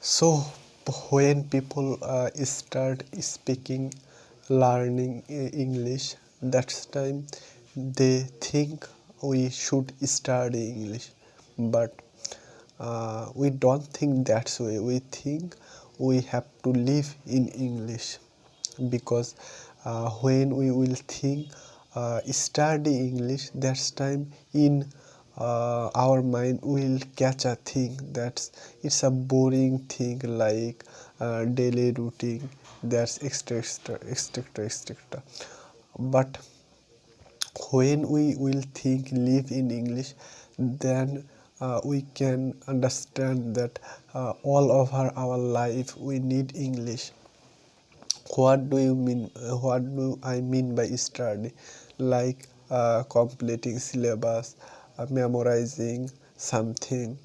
So when people start speaking, learning English, that's time they think we should study English, but we don't think that's way. We think we have to live in English, because when we will think study English, that's time in our mind will catch a thing that's it's a boring thing, like daily routine, that's etc. But when we will think live in English, then we can understand that all over our life we need English. What do you mean? What do I mean by study? Like completing syllabus, memorizing something.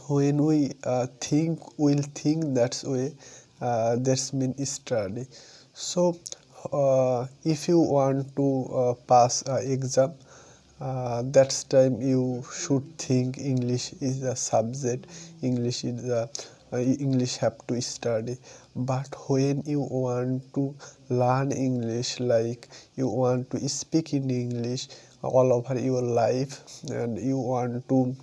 When we will think that's way, that's mean study. So if you want to pass exam, that's time you should think English is a subject, English is a English have to study. But when you want to learn English, like you want to speak in English all over your life, and you want to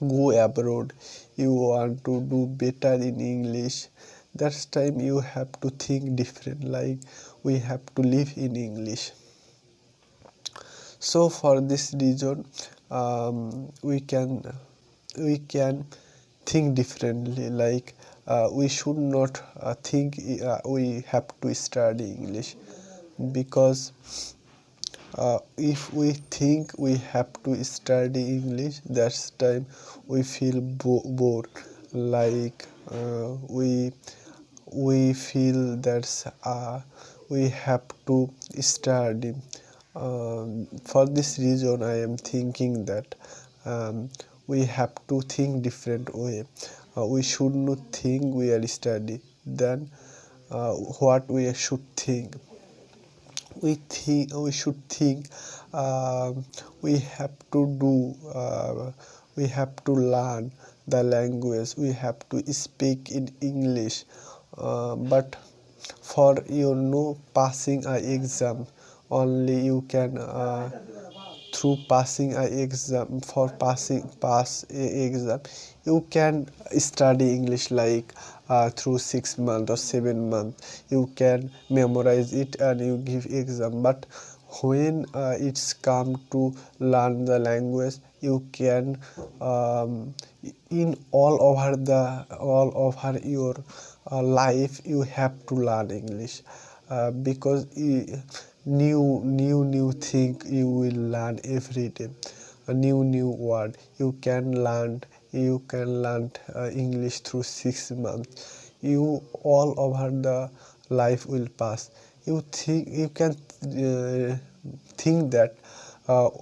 go abroad, you want to do better in English, that's time you have to think different, like we have to live in English. So for this reason, we can think differently, like we should not think we have to study English, because if we think we have to study English, that's time we feel bored, like we feel that we have to study. For this reason, I am thinking that we have to think different way. We should not think we are study. Then what we should think? We should think we have to do. We have to learn the language. We have to speak in English. But for passing a exam, only you can through passing a exam, for pass a exam, you can study English, like through 6 months or 7 months you can memorize it and you give exam. But when it's come to learn the language, you can in all over your life you have to learn English, because new thing you will learn every day, a new word you can learn English through 6 months. You all over the life will pass. You can think that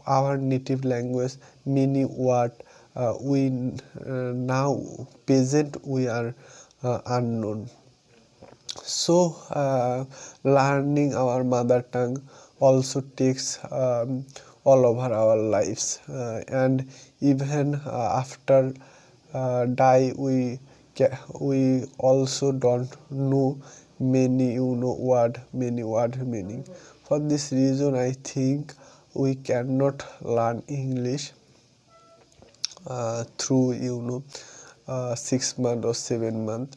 our native language many word we now present we are unknown. So learning our mother tongue also takes all over our lives, and even after die we also don't know many word meaning. For this reason, I think we cannot learn English through 6 months or 7 months.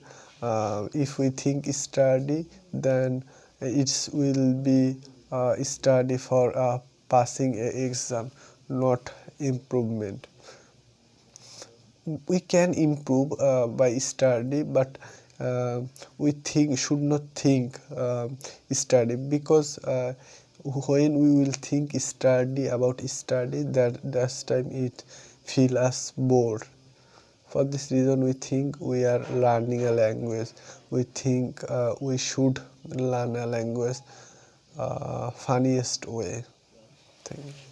If we think study, then it will be study for passing a exam, not improvement. We can improve by study, but we should not think study, because when we will think study about study, that's time it feel us bored. For this reason, we think we are learning a language. We think we should learn a language funniest way. Thank you.